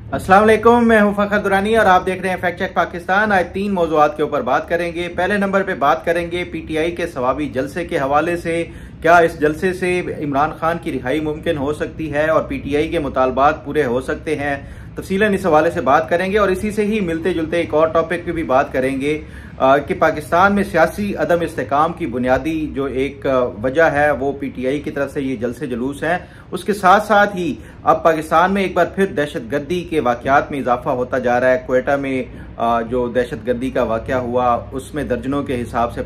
अस्सलाम वालेकुम, मैं हूं फखर दुरानी और आप देख रहे हैं फैक्ट चेक पाकिस्तान। आज 3 मौज़ूआत के ऊपर बात करेंगे। पहले नंबर पे बात करेंगे पीटीआई के सवाबी जलसे के हवाले से। क्या इस जलसे से इमरान खान की रिहाई मुमकिन हो सकती है और पीटीआई के मुतालबात पूरे हो सकते हैं? तफसीलन इस हवाले से बात करेंगे और इसी से ही मिलते जुलते एक और टॉपिक पे भी बात करेंगे कि पाकिस्तान में सियासी अदम इस्तेकाम की बुनियादी जो एक वजह है वो पीटीआई की तरफ से ये जलसे जुलूस हैं। उसके साथ साथ ही अब पाकिस्तान में एक बार फिर दहशतगर्दी के वाकयात में इजाफा होता जा रहा है। क्वेटा में जो दहशतगर्दी का वाकया हुआ उसमें दर्जनों के हिसाब से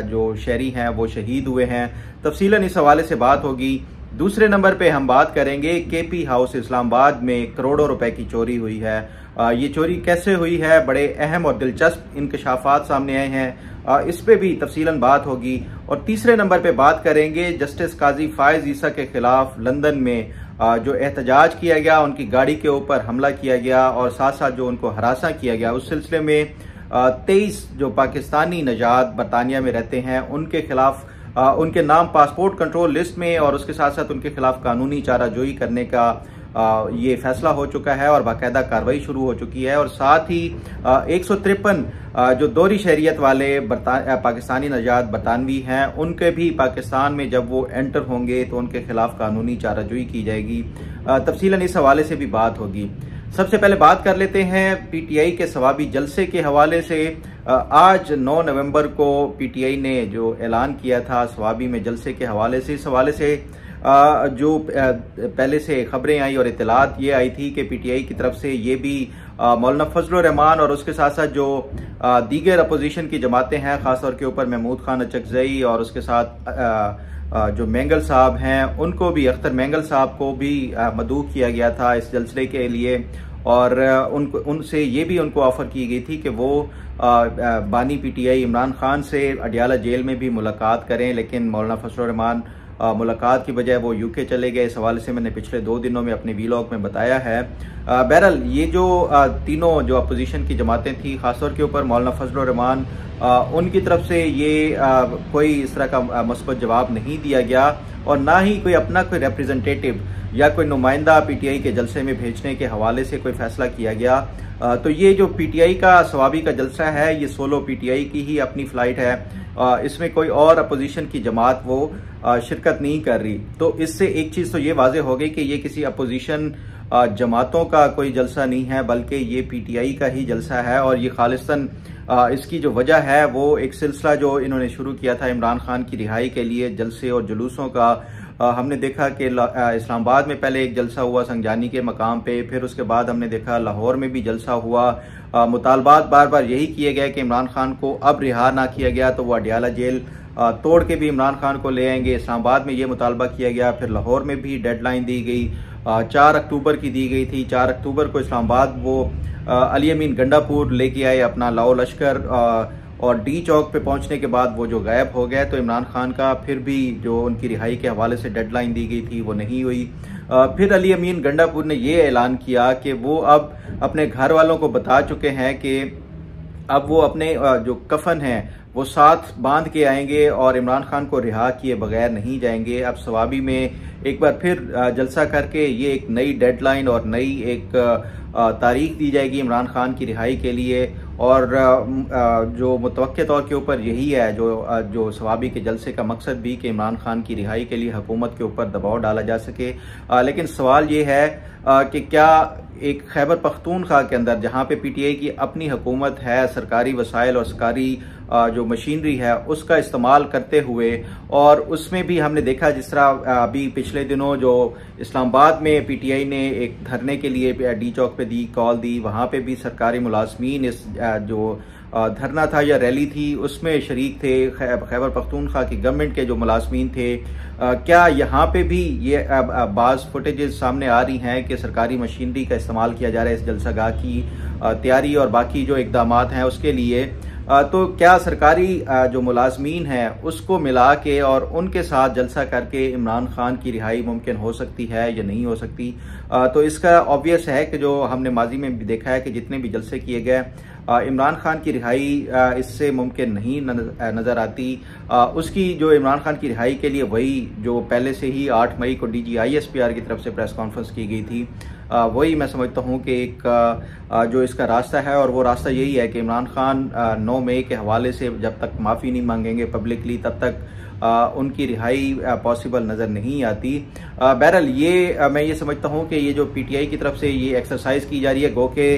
जो शहरी हैं वो शहीद हुए हैं। तफसीलन इस हवाले से बात होगी। दूसरे नंबर पे हम बात करेंगे केपी हाउस इस्लामाबाद में करोड़ों रुपए की चोरी हुई है। ये चोरी कैसे हुई है, बड़े अहम और दिलचस्प इंकशाफात सामने आए हैं, इस पे भी तफसीलन बात होगी। और तीसरे नंबर पे बात करेंगे जस्टिस काजी फायज ईसा के खिलाफ लंदन में जो एहतजाज किया गया, उनकी गाड़ी के ऊपर हमला किया गया और साथ साथ जो उनको हरासा किया गया, उस सिलसिले में 23 जो पाकिस्तानी नजात बरतानिया में रहते हैं उनके खिलाफ उनके नाम पासपोर्ट कंट्रोल लिस्ट में और उसके साथ साथ उनके खिलाफ कानूनी चाराजोई करने का ये फैसला हो चुका है और बाकायदा कार्रवाई शुरू हो चुकी है। और साथ ही 153 जो दोहरी शहरियत वाले पाकिस्तानी नजात बरतानवी हैं उनके भी पाकिस्तान में जब वो एंटर होंगे तो उनके खिलाफ कानूनी चाराजोई की जाएगी। तफसीलन इस हवाले से भी बात होगी। सबसे पहले बात कर लेते हैं पीटीआई के सवाबी जलसे के हवाले से। आज 9 नवंबर को पीटीआई ने जो ऐलान किया था सवाबी में जलसे के हवाले से, इस हवाले से जो पहले से खबरें आई और इतलात ये आई थी कि पीटीआई की तरफ से ये भी मौलाना फजलुर रहमान और उसके साथ साथ जो दीगर अपोजिशन की जमातें हैं, खासतौर के ऊपर महमूद खान अचकजई और उसके साथ जो मेंगल साहब हैं उनको भी, अख्तर मेंगल साहब को भी मदऊ किया गया था इस जलसे के लिए। और उनसे ये भी उनको ऑफर की गई थी कि वो बानी पीटीआई इमरान खान से अडियाला जेल में भी मुलाकात करें, लेकिन मौलाना फजलुर रहमान मुलाकात की बजाय वो यूके चले गए। इस हवाले से मैंने पिछले 2 दिनों में अपने वीलॉग में बताया है। बहरहाल ये जो तीनों जो अपोजिशन की जमातें थी, खासतौर के ऊपर मौलाना फजलुर रहमान, उनकी तरफ से ये कोई इस तरह का मुस्बत जवाब नहीं दिया गया और ना ही कोई अपना कोई रिप्रेजेंटेटिव या कोई नुमाइंदा पीटीआई के जलसे में भेजने के हवाले से कोई फैसला किया गया। तो ये जो पीटीआई का सवाबी का जलसा है ये सोलो पीटीआई की ही अपनी फ्लाइट है, इसमें कोई और अपोजिशन की जमात वो शिरकत नहीं कर रही। तो इससे एक चीज तो ये वाज़ेह हो गई कि ये किसी अपोजिशन जमातों का कोई जलसा नहीं है बल्कि ये पीटीआई का ही जलसा है। और ये खालिस्तन इसकी जो वजह है वो एक सिलसिला जो इन्होंने शुरू किया था इमरान खान की रिहाई के लिए जलसे और जुलूसों का। हमने देखा कि इस्लामाबाद में पहले एक जलसा हुआ संगजानी के मकाम पे, फिर उसके बाद हमने देखा लाहौर में भी जलसा हुआ। मुतालबात बार बार यही किए गए कि इमरान खान को अब रिहा ना किया गया तो वो अडियाला जेल तोड़ के भी इमरान खान को ले आएंगे। इस्लामाबाद में ये मुतालबा किया गया, फिर लाहौर में भी डेडलाइन दी गई, 4 अक्टूबर की दी गई थी। 4 अक्टूबर को इस्लामाबाद वो अली अमीन गंडापुर लेके आए अपना लाओ लश्कर और डी चौक पे पहुंचने के बाद वो जो गायब हो गए। तो इमरान खान का फिर भी जो उनकी रिहाई के हवाले से डेडलाइन दी गई थी वो नहीं हुई। फिर अली अमीन गंडापुर ने ये ऐलान किया कि वो अब अपने घर वालों को बता चुके हैं कि अब वो अपने जो कफन है वो साथ बांध के आएंगे और इमरान खान को रिहा किए बगैर नहीं जाएंगे। अब सवाबी में एक बार फिर जलसा करके ये एक नई डेडलाइन और नई एक तारीख दी जाएगी इमरान खान की रिहाई के लिए। और जो मुतवक्के तौर के ऊपर यही है जो सवाबी के जलसे का मकसद भी कि इमरान खान की रिहाई के लिए हुकूमत के ऊपर दबाव डाला जा सके। लेकिन सवाल ये है कि क्या एक खैबर पख्तूनख्वा के अंदर जहाँ पे पीटीआई की अपनी हुकूमत है, सरकारी वसाइल और सरकारी जो मशीनरी है उसका इस्तेमाल करते हुए, और उसमें भी हमने देखा जिस तरह अभी पिछले दिनों जो इस्लामाबाद में पीटीआई ने एक धरने के लिए डी चौक पे दी कॉल दी, वहाँ पे भी सरकारी मुलाजमीन इस जो धरना था या रैली थी उसमें शरीक थे। खैबर पख्तूनख्वा की गवर्नमेंट के जो मुलाजमीन थे, क्या यहाँ पे भी ये बाज़ फुटेजेस सामने आ रही हैं कि सरकारी मशीनरी का इस्तेमाल किया जा रहा है इस जलसागाह की तैयारी और बाकी जो इकदाम हैं उसके लिए? तो क्या सरकारी जो मुलाजमीन हैं उसको मिला के और उनके साथ जलसा करके इमरान खान की रिहाई मुमकिन हो सकती है या नहीं हो सकती? तो इसका ऑब्वियस है कि जो हमने माजी में भी देखा है कि जितने भी जलसे किए गए इमरान खान की रिहाई इससे मुमकिन नहीं नज़र आती। उसकी जो इमरान खान की रिहाई के लिए वही जो पहले से ही 8 मई को DGISPR की तरफ से प्रेस कॉन्फ्रेंस की गई थी वही मैं समझता हूँ कि एक जो इसका रास्ता है, और वो रास्ता यही है कि इमरान खान 9 मई के हवाले से जब तक माफ़ी नहीं मांगेंगे पब्लिकली, तब तक उनकी रिहाई पॉसिबल नज़र नहीं आती। बहरहाल ये मैं ये समझता हूँ कि ये जो पीटीआई की तरफ से ये एक्सरसाइज की जा रही है, गो के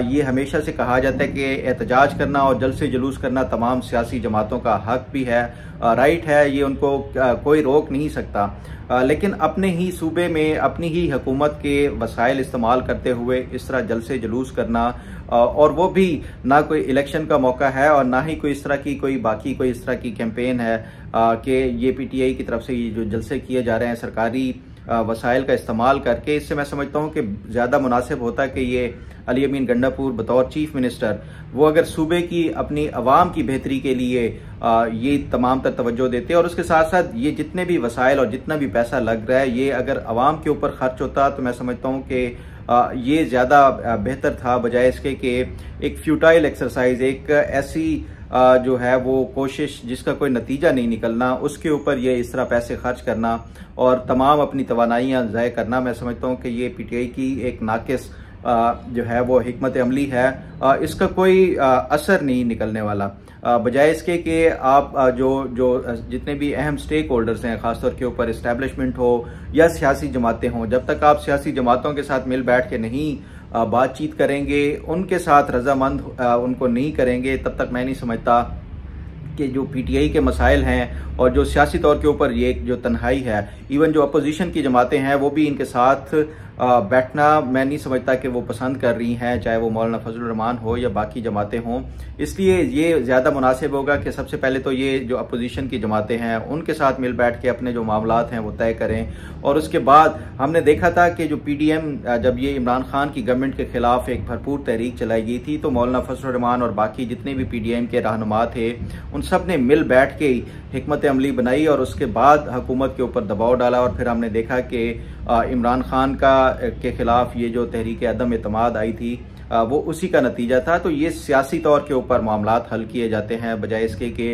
ये हमेशा से कहा जाता है कि एहतजाज करना और जल्द से जुलूस करना तमाम सियासी जमातों का हक भी है, राइट है, ये उनको कोई रोक नहीं सकता। लेकिन अपने ही सूबे में अपनी ही हुकूमत के वसाइल इस्तेमाल करते हुए इस तरह जल्द से जुलूस करना, और वो भी ना कोई इलेक्शन का मौका है और ना ही कोई इस तरह की कोई इस तरह की कैंपेन है कि ये पीटीआई की तरफ से ये जो जलसे किए जा रहे हैं सरकारी वसाइल का इस्तेमाल करके, इससे मैं समझता हूँ कि ज़्यादा मुनासिब होता है कि ये अली अमीन गंडापुर बतौर चीफ मिनिस्टर वो अगर सूबे की अपनी आवाम की बेहतरी के लिए ये तमाम तर तवज्जो देते, और उसके साथ साथ ये जितने भी वसाइल और जितना भी पैसा लग रहा है ये अगर आवाम के ऊपर खर्च होता तो मैं समझता हूँ कि ये ज़्यादा बेहतर था, बजाय इसके कि एक फ्यूटाइल एक्सरसाइज, एक ऐसी जो है वो कोशिश जिसका कोई नतीजा नहीं निकलना, उसके ऊपर ये इस तरह पैसे खर्च करना और तमाम अपनी तवानाइयाँ ज़ाय करना, मैं समझता हूँ कि ये पीटीआई की एक नाकिस जो है वो हिकमत अमली है, इसका कोई असर नहीं निकलने वाला। बजाय इसके कि आप जो जितने भी अहम स्टेक होल्डर्स हैं, खासतौर के ऊपर इस्टेब्लिशमेंट हो या सियासी जमातें हों, जब तक आप सियासी जमातों के साथ मिल बैठ के नहीं बातचीत करेंगे, उनके साथ रजामंद उनको नहीं करेंगे, तब तक मैं नहीं समझता कि जो पीटीआई के मसाइल हैं और जो सियासी तौर के ऊपर ये जो तन्हाई है, इवन जो अपोजिशन की जमातें हैं वो भी इनके साथ बैठना मैं नहीं समझता कि वो पसंद कर रही हैं, चाहे वो मौलाना फजलुर रहमान हो या बाकी जमातें हों। इसलिए ये ज़्यादा मुनासिब होगा कि सबसे पहले तो ये जो अपोजिशन की जमातें हैं उनके साथ मिल बैठ के अपने जो मामलात हैं वो तय करें, और उसके बाद हमने देखा था कि जो पीडीएम जब ये इमरान खान की गवर्नमेंट के खिलाफ एक भरपूर तहरीक चलाई गई थी तो मौलाना फजलुर रहमान और बाकी जितने भी पीडीएम के रहनुमा थे उन सब ने मिल बैठ के हिकमत अमली बनाई और उसके बाद हुकूमत के ऊपर दबाव डाला, और फिर हमने देखा कि इमरान खान के खिलाफ ये जो तहरीक अदम एतमाद आई थी वो उसी का नतीजा था। तो ये सियासी तौर के ऊपर मामलात हल किए जाते हैं, बजाय इसके कि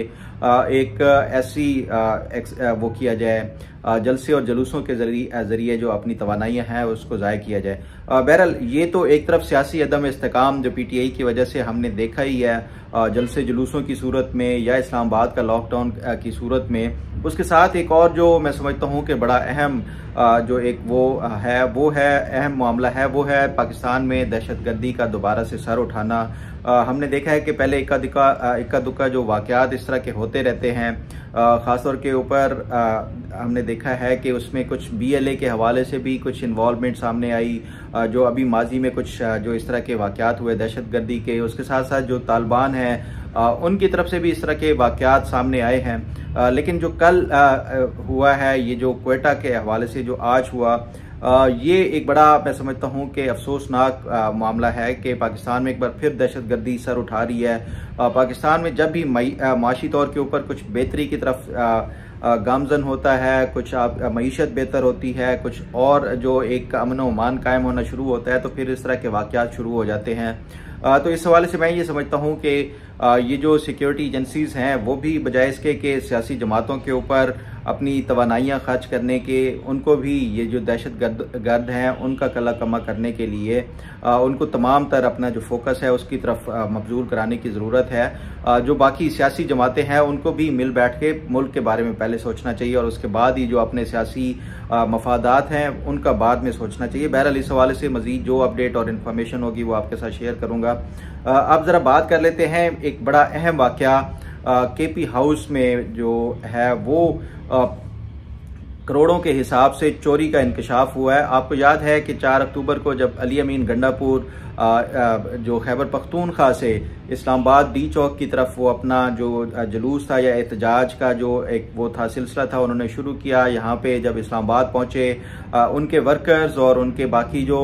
एक ऐसी वो किया जाए जलसे और जलूसों के जरिए जो अपनी तवानाइयाँ हैं उसको ज़ाय किया जाए। बहरहाल ये तो एक तरफ सियासी अदम इस्तेकाम जो पीटीआई की वजह से हमने देखा ही है जलसे जुलूसों की सूरत में या इस्लामाबाद का लॉकडाउन की सूरत में, उसके साथ एक और जो मैं समझता हूँ कि बड़ा अहम जो एक वो है अहम मामला है, वो है पाकिस्तान में दहशतगर्दी का दोबारा से सर उठाना। हमने देखा है कि पहले इक्का दुक्का जो वाक़यात इस तरह के होते रहते हैं, ख़ासतौर के ऊपर हमने देखा है कि उसमें कुछ बीएलए के हवाले से भी कुछ इन्वॉल्वमेंट सामने आई, जो अभी माजी में कुछ जो इस तरह के वाक़यात हुए दहशतगर्दी के, उसके साथ साथ जो तालिबान हैं उनकी तरफ से भी इस तरह के वाक़यात सामने आए हैं। लेकिन जो कल हुआ है, ये जो क्वेटा के हवाले से जो आज हुआ, ये एक बड़ा मैं समझता हूँ कि अफसोसनाक मामला है कि पाकिस्तान में एक बार फिर दहशतगर्दी सर उठा रही है। पाकिस्तान में जब भी माशी तौर के ऊपर कुछ बेहतरी की तरफ गामजन होता है, कुछ मईशत बेहतर होती है, कुछ और जो एक अमन व अमान कायम होना शुरू होता है, तो फिर इस तरह के वाक़यात शुरू हो जाते हैं। तो इस हवाले से मैं ये समझता हूँ कि ये जो सिक्योरिटी एजेंसीज हैं वो भी बजाय इसके कि सियासी जमातों के ऊपर अपनी तवानाइयाँ खर्च करने के, उनको भी ये जो दहशत गर्द हैं उनका कला कमा करने के लिए उनको तमाम तर अपना जो फोकस है उसकी तरफ मबजूल कराने की ज़रूरत है। जो बाकी सियासी जमातें हैं उनको भी मिल बैठ के मुल्क के बारे में पहले सोचना चाहिए और उसके बाद ही जो अपने सियासी मफादात हैं उनका बाद में सोचना चाहिए। बहरहाल इस हवाले से मज़ीद जो अपडेट और इन्फॉर्मेशन होगी वो आपके साथ शेयर करूँगा। अब ज़रा बात कर लेते हैं एक बड़ा अहम वाक़या केपी हाउस में जो है वो करोड़ों के हिसाब से चोरी का इंकशाफ हुआ है। आपको याद है कि 4 अक्टूबर को जब अली अमीन गंडापुर जो खैबर पख्तूनख्वा से इस्लामाबाद डी चौक की तरफ वो अपना जो जुलूस था या एहतजाज का जो एक वो था सिलसिला था उन्होंने शुरू किया, यहाँ पे जब इस्लामाबाद पहुँचे उनके वर्कर्स और उनके बाकी जो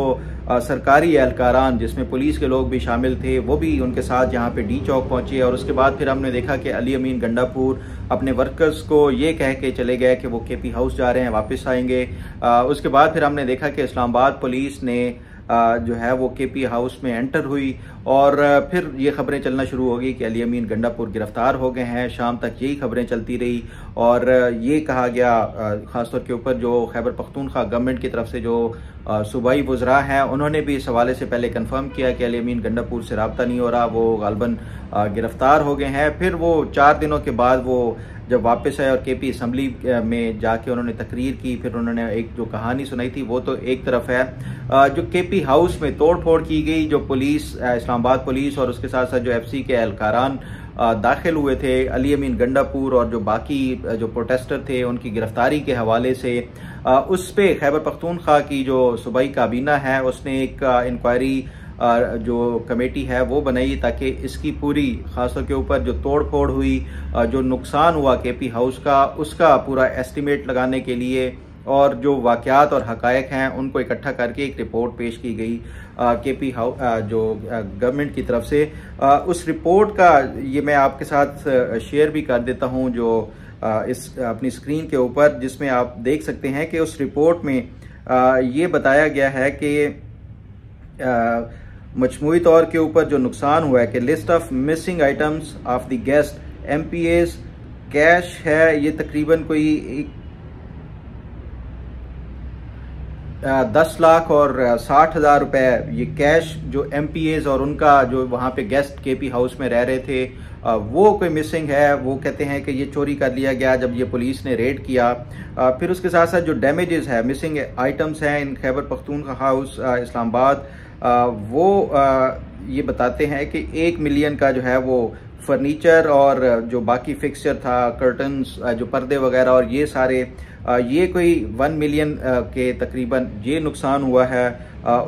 सरकारी एहलकारान जिसमें पुलिस के लोग भी शामिल थे वो भी उनके साथ यहाँ पे डी चौक पहुँचे, और उसके बाद फिर हमने देखा कि अली अमीन गंडापुर अपने वर्कर्स को ये कह के चले गए कि वो केपी हाउस जा रहे हैं, वापस आएंगे। उसके बाद फिर हमने देखा कि इस्लामाबाद पुलिस ने जो है वो केपी हाउस में एंटर हुई और फिर ये खबरें चलना शुरू हो गई कि अली अमीन गंडापुर गिरफ्तार हो गए हैं। शाम तक यही खबरें चलती रही और ये कहा गया खासतौर के ऊपर जो खैबर पख्तूनख्वा गवर्नमेंट की तरफ से जो सूबाई वज़रा हैं उन्होंने भी इस हवाले से पहले कंफर्म किया कि अली अमीन गंडापुर से रब्ता नहीं हो रहा, वो गालबन गिरफ्तार हो गए हैं। फिर वो 4 दिनों के बाद वो जब वापस आए और केपी असम्बली में जाके उन्होंने तकरीर की, फिर उन्होंने एक जो कहानी सुनाई थी वो तो एक तरफ है, जो केपी हाउस में तोड़ फोड़ की गई, जो पुलिस इस्लामाबाद पुलिस और उसके साथ साथ जो FC के एहलकारान दाखिल हुए थे, अली अमीन गंडापुर और जो बाकी जो प्रोटेस्टर थे उनकी गिरफ्तारी के हवाले से, उस पे खैबर पख्तूनख्वा की जो सूबाई काबीना है उसने एक इंक्वायरी जो कमेटी है वो बनाई ताकि इसकी पूरी खासतौर के ऊपर जो तोड़ फोड़ हुई, जो नुकसान हुआ केपी हाउस का, उसका पूरा एस्टिमेट लगाने के लिए और जो वाक़यात और हकायक हैं उनको इकट्ठा करके एक रिपोर्ट पेश की गई केपी हाउस जो गवर्नमेंट की तरफ से। उस रिपोर्ट का ये मैं आपके साथ शेयर भी कर देता हूँ जो इस अपनी स्क्रीन के ऊपर, जिसमें आप देख सकते हैं कि उस रिपोर्ट में ये बताया गया है कि मजमूई तौर के ऊपर जो नुकसान हुआ है कि list of missing items of the guest MPAs cash है, ये तकरीबन कोई 10 लाख और 60,000 रुपए ये कैश जो MPAs और उनका जो वहाँ पे गेस्ट केपी हाउस में रह रहे थे वो कोई मिसिंग है। वो कहते हैं कि ये चोरी कर लिया गया जब ये पुलिस ने रेड किया। फिर उसके साथ साथ जो डैमेजेस है, मिसिंग आइटम्स हैं इन खैबर पख्तूनख्वा हाउस इस्लामाबाद, वो ये बताते हैं कि 1 मिलियन का जो है वो फर्नीचर और जो बाकी फिक्सचर था, कर्टन्स, जो पर्दे वगैरह और ये सारे, ये कोई 1 मिलियन के तकरीबन ये नुकसान हुआ है।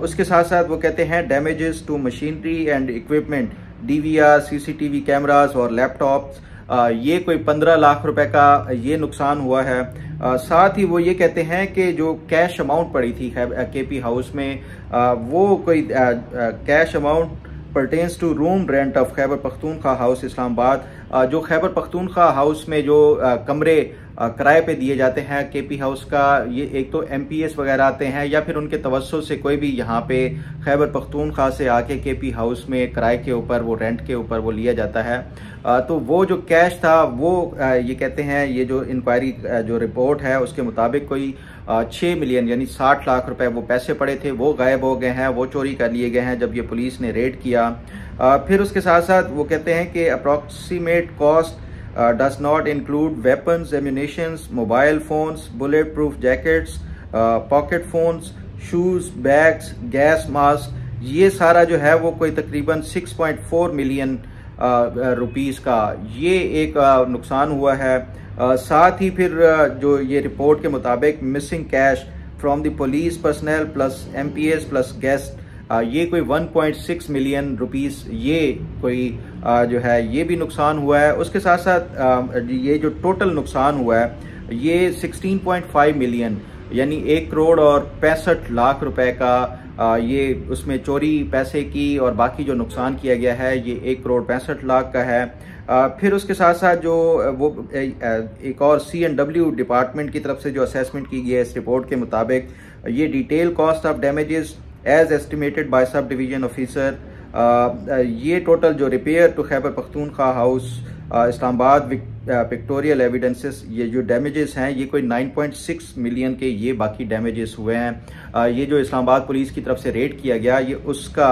उसके साथ साथ वो कहते हैं damages to machinery and equipment, DVR, CCTV cameras और लैपटॉप्स, ये कोई 15 लाख रुपए का ये नुकसान हुआ है। साथ ही वो ये कहते हैं कि जो कैश अमाउंट पड़ी थी केपी हाउस में, वो कोई cash amount pertains to room rent of Khyber Pakhtunkhwa house Islamabad, जो खैबर पख्तूनख्वा हाउस में जो कमरे किराए पे दिए जाते हैं केपी हाउस का, ये एक तो MPAs वगैरह आते हैं या फिर उनके तवज्जुह से कोई भी यहाँ पे खैबर पख्तूनख्वा से आके केपी हाउस में किराए के ऊपर वो रेंट के ऊपर वो लिया जाता है। तो वो जो कैश था वो ये कहते हैं, ये जो इंक्वायरी जो रिपोर्ट है उसके मुताबिक कोई 6 मिलियन यानी 60 लाख रुपए वो पैसे पड़े थे, वो गायब हो गए हैं, वो चोरी कर लिए गए हैं जब ये पुलिस ने रेड किया। फिर उसके साथ साथ वो कहते हैं कि approximate cost does not include weapons, ammunitions, mobile phones, bulletproof jackets, pocket phones, shoes, bags, gas mask, ये सारा जो है वो कोई तकरीबन 6.4 मिलियन रुपीस का ये एक नुकसान हुआ है। साथ ही फिर जो ये रिपोर्ट के मुताबिक missing cash from the police personal plus MPAs plus guest, ये कोई 1.6 मिलियन रुपीस ये कोई जो है ये भी नुकसान हुआ है। उसके साथ साथ ये जो टोटल नुकसान हुआ है ये 16.5 मिलियन यानी 1 करोड़ और 65 लाख रुपए का ये उसमें चोरी पैसे की और बाकी जो नुकसान किया गया है ये 1 करोड़ 65 लाख का है। फिर उसके साथ साथ जो वो एक और C&W डिपार्टमेंट की तरफ से जो असेसमेंट की गई है इस रिपोर्ट के मुताबिक, ये detail cost of damages as estimated by sub division officer, ये टोटल जो repair to Khyber Pakhtunkhwa house Islamabad pictorial evidences, ये जो डैमेजेस हैं ये कोई 9.6 मिलियन के ये बाकी डैमेजेस हुए हैं। ये जो इस्लामाबाद पुलिस की तरफ से रेड किया गया ये उसका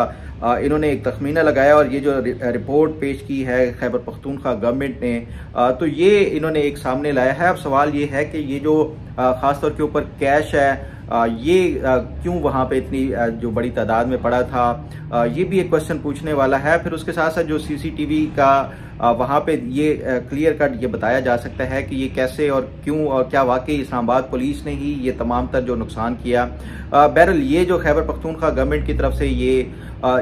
इन्होंने एक तखमीना लगाया और ये जो रिपोर्ट पेश की है खैबर पख्तूनख्वा गवर्नमेंट ने, तो ये इन्होंने एक सामने लाया है। अब सवाल ये है कि ये जो खासतौर के ऊपर कैश है ये क्यों वहाँ पे इतनी जो बड़ी तादाद में पड़ा था, ये भी एक क्वेश्चन पूछने वाला है। फिर उसके साथ साथ जो CCTV का वहाँ पे ये क्लियर कट ये बताया जा सकता है कि ये कैसे और क्यों और क्या वाकई इस्लामाबाद पुलिस ने ही ये तमाम तर जो नुकसान किया। बहरहाल ये जो खैबर पख्तूनख्वा गवर्नमेंट की तरफ से ये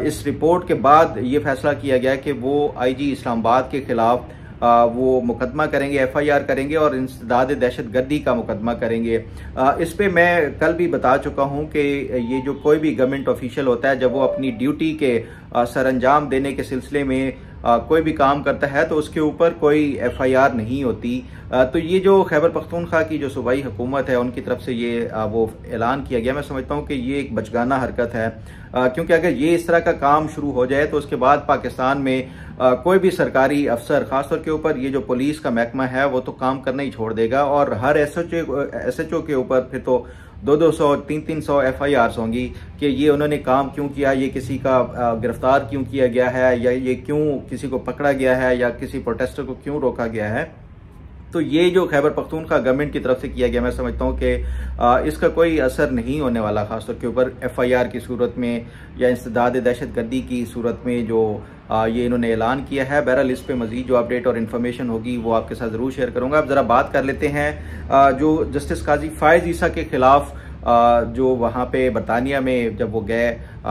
इस रिपोर्ट के बाद ये फैसला किया गया कि वो IG इस्लामाबाद के खिलाफ वो मुकदमा करेंगे, FIR करेंगे और इंसदाद दहशतगर्दी का मुकदमा करेंगे। इस पे मैं कल भी बता चुका हूँ कि ये जो कोई भी गवर्नमेंट ऑफिशियल होता है जब वो अपनी ड्यूटी के सरअंजाम देने के सिलसिले में कोई भी काम करता है तो उसके ऊपर कोई FIR नहीं होती। तो ये जो खैबर पख्तूनख्वा की जो सूबाई हुकूमत है उनकी तरफ से ये वो ऐलान किया गया, मैं समझता हूँ कि ये एक बचगाना हरकत है, क्योंकि अगर ये इस तरह का काम शुरू हो जाए तो उसके बाद पाकिस्तान में कोई भी सरकारी अफसर, खासतौर के ऊपर ये जो पुलिस का महकमा है वो तो काम करना ही छोड़ देगा, और हर SHO के ऊपर फिर तो 200-200 300-300 FIRs होंगी कि ये उन्होंने काम क्यों किया, ये किसी का गिरफ्तार क्यों किया गया है, या ये क्यों किसी को पकड़ा गया है, या किसी प्रोटेस्टर को क्यों रोका गया है। तो ये जो खैबर पख्तूनख्वा गवर्नमेंट की तरफ से किया गया, मैं समझता हूँ कि इसका कोई असर नहीं होने वाला, खासतौर के ऊपर FIR की सूरत में या इंसदाद दहशतगर्दी की सूरत में जो ये इन्होंने ऐलान किया है। बहरहाल इस पे मजीद जो अपडेट और इन्फॉर्मेशन होगी वो आपके साथ ज़रूर शेयर करूँगा। अब ज़रा बात कर लेते हैं जो जस्टिस काजी फायज़ ईसा के खिलाफ जो वहाँ पे बरतानिया में जब वो गए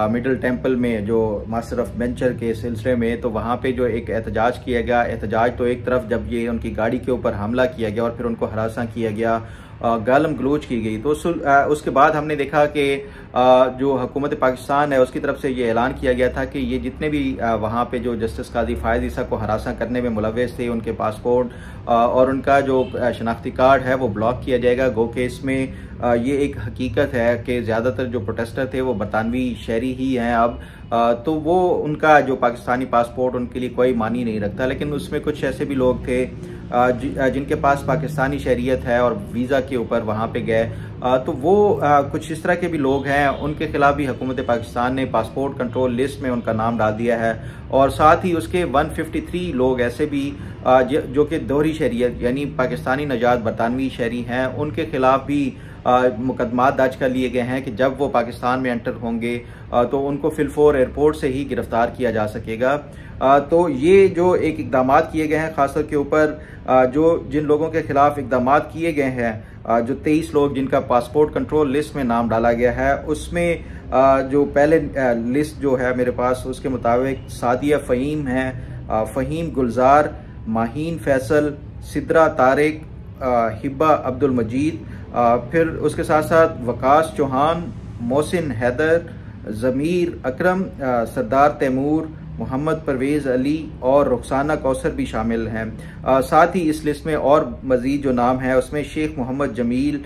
मिडल टेम्पल में जो मास्टर ऑफ वेंचर के सिलसिले में, तो वहाँ पे जो एक एहतजाज किया गया। एहतजाज तो एक तरफ जब ये उनकी गाड़ी के ऊपर हमला किया गया और फिर उनको हरासा किया गया, गालम गलोच की गई, तो उसके बाद हमने देखा कि जो हुकूमत पाकिस्तान है उसकी तरफ से ये ऐलान किया गया था कि ये जितने भी वहाँ पे जो जस्टिस काजी फायज़ ईसा को हरासा करने में मुलव्वस थे उनके पासपोर्ट और उनका जो शनाख्ती कार्ड है वो ब्लॉक किया जाएगा। गो के इसमें ये एक हकीकत है कि ज़्यादातर जो प्रोटेस्टर थे वो बरतानवी शहरी ही हैं अब, तो वो उनका जो पाकिस्तानी पासपोर्ट उनके लिए कोई मानी नहीं रखता, लेकिन उसमें कुछ ऐसे भी लोग थे जिनके पास पाकिस्तानी शहरियत है और वीज़ा के ऊपर वहाँ पे गए, तो वो कुछ इस तरह के भी लोग हैं, उनके खिलाफ भी हुकूमत पाकिस्तान ने पासपोर्ट कंट्रोल लिस्ट में उनका नाम डाल दिया है। और साथ ही उसके 153 लोग ऐसे भी जो कि दोहरी शहरियत यानी पाकिस्तानी नजात बरतानवी शहरी हैं, उनके खिलाफ भी मुकदमात दर्ज कर लिए गए हैं कि जब वो पाकिस्तान में एंटर होंगे तो उनको फिलफोर एयरपोर्ट से ही गिरफ्तार किया जा सकेगा। तो ये जो एक इकदाम किए गए हैं, खासतौर के ऊपर जो जिन लोगों के खिलाफ इकदाम किए गए हैं, जो 23 लोग जिनका पासपोर्ट कंट्रोल लिस्ट में नाम डाला गया है, उसमें जो पहले लिस्ट जो है मेरे पास उसके मुताबिक सादिया फ़हीम है, फ़हीम गुलजार, माहीन फैसल, सिद्रा तारिक, हिब्बा अब्दुल मजीद, फिर उसके साथ साथ वकास चौहान, मोहसिन हैदर, ज़मीर अकरम, सरदार तैमूर, मोहम्मद परवेज़ अली और रुखसाना कौसर भी शामिल हैं। साथ ही इस लिस्ट में और मज़ीद जो नाम है उसमें शेख मोहम्मद जमील,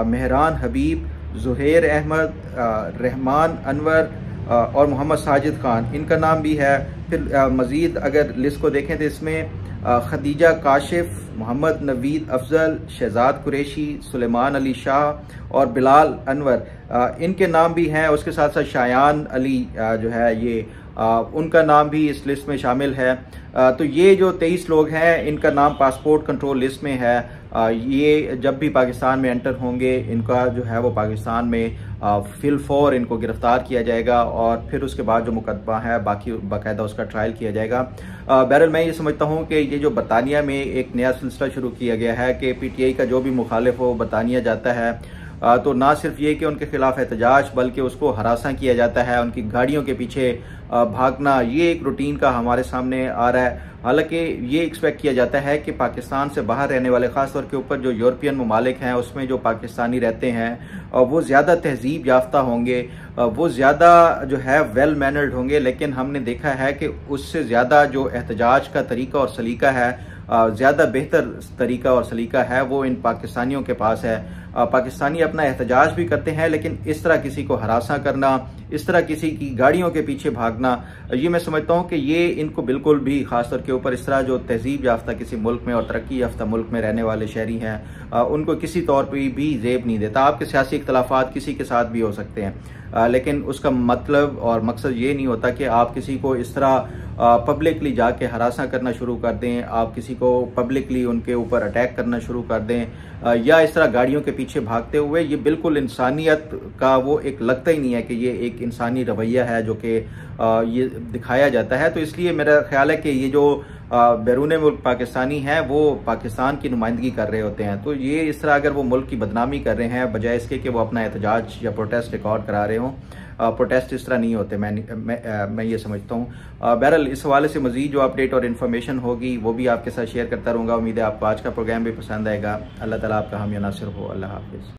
मेहरान हबीब, ज़ुहैर अहमद, रहमान अनवर और मोहम्मद साजिद खान, इनका नाम भी है। फिर मज़ीद अगर लिस्ट को देखें तो इसमें खदीजा काशिफ, मोहम्मद नवीद अफजल, शहजाद कुरैशी, सुलेमान अली शाह और बिलाल अनवर, इनके नाम भी हैं। उसके साथ साथ शायान अली जो है ये उनका नाम भी इस लिस्ट में शामिल है। तो ये जो 23 लोग हैं इनका नाम पासपोर्ट कंट्रोल लिस्ट में है। ये जब भी पाकिस्तान में एंटर होंगे इनका जो है वो पाकिस्तान में फिलफौर इनको गिरफ्तार किया जाएगा और फिर उसके बाद जो मुकदमा है बाकी बाकायदा उसका ट्रायल किया जाएगा। बहरहाल मैं ये समझता हूँ कि ये जो बरतानिया में एक नया सिलसिला शुरू किया गया है कि PTI का जो भी मुखालिफ हो बरतानिया जाता है तो ना सिर्फ ये कि उनके खिलाफ एहतजाज बल्कि उसको हरासा किया जाता है, उनकी गाड़ियों के पीछे भागना, ये एक रूटीन का हमारे सामने आ रहा है। हालांकि ये एक्सपेक्ट किया जाता है कि पाकिस्तान से बाहर रहने वाले ख़ासतौर के ऊपर जो यूरोपियन ममालिक हैं उसमें जो पाकिस्तानी रहते हैं वो ज़्यादा तहजीब याफ्ता होंगे, वो ज़्यादा जो है वेल मैनर्ड होंगे, लेकिन हमने देखा है कि उससे ज़्यादा जो एहतजाज का तरीका और सलीका है, ज़्यादा बेहतर तरीका और सलीका है वो इन पाकिस्तानियों के पास है। पाकिस्तानी अपना एहतजाज भी करते हैं, लेकिन इस तरह किसी को हरासा करना, इस तरह किसी की गाड़ियों के पीछे भागना, ये मैं समझता हूँ कि ये इनको बिल्कुल भी खासतौर के ऊपर इस तरह जो तहजीब याफ्ता किसी मुल्क में और तरक्की याफ्ता मुल्क में रहने वाले शहरी हैं उनको किसी तौर पर भी जेब नहीं देता। आपके सियासी इख्तलाफात किसी के साथ भी हो सकते हैं, लेकिन उसका मतलब और मकसद ये नहीं होता कि आप किसी को इस तरह पब्लिकली जाके हरासा करना शुरू कर दें, आप किसी को पब्लिकली उनके ऊपर अटैक करना शुरू कर दें या इस तरह गाड़ियों के पीछे भागते हुए। ये बिल्कुल इंसानियत का वो एक लगता ही नहीं है कि ये एक इंसानी रवैया है जो कि ये दिखाया जाता है। तो इसलिए मेरा ख्याल है कि ये जो बैरून मुल्क पाकिस्तानी हैं वो पाकिस्तान की नुमाइंदगी कर रहे होते हैं, तो ये इस तरह अगर वो मुल्क की बदनामी कर रहे हैं बजाय इसके कि वो अपना एहतजाज या प्रोटेस्ट रिकॉर्ड करा रहे हों, प्रोटेस्ट इस तरह नहीं होते। मैं ये समझता हूँ। बहरहाल इस हवाले से मजीद जो अपडेट और इन्फॉर्मेशन होगी वो भी आपके साथ शेयर करता रहूँगा। उम्मीद है आपको आज का प्रोग्राम भी पसंद आएगा। अल्लाह ताला आपका हामी नासिर हो। अल्लाह हाफिज़।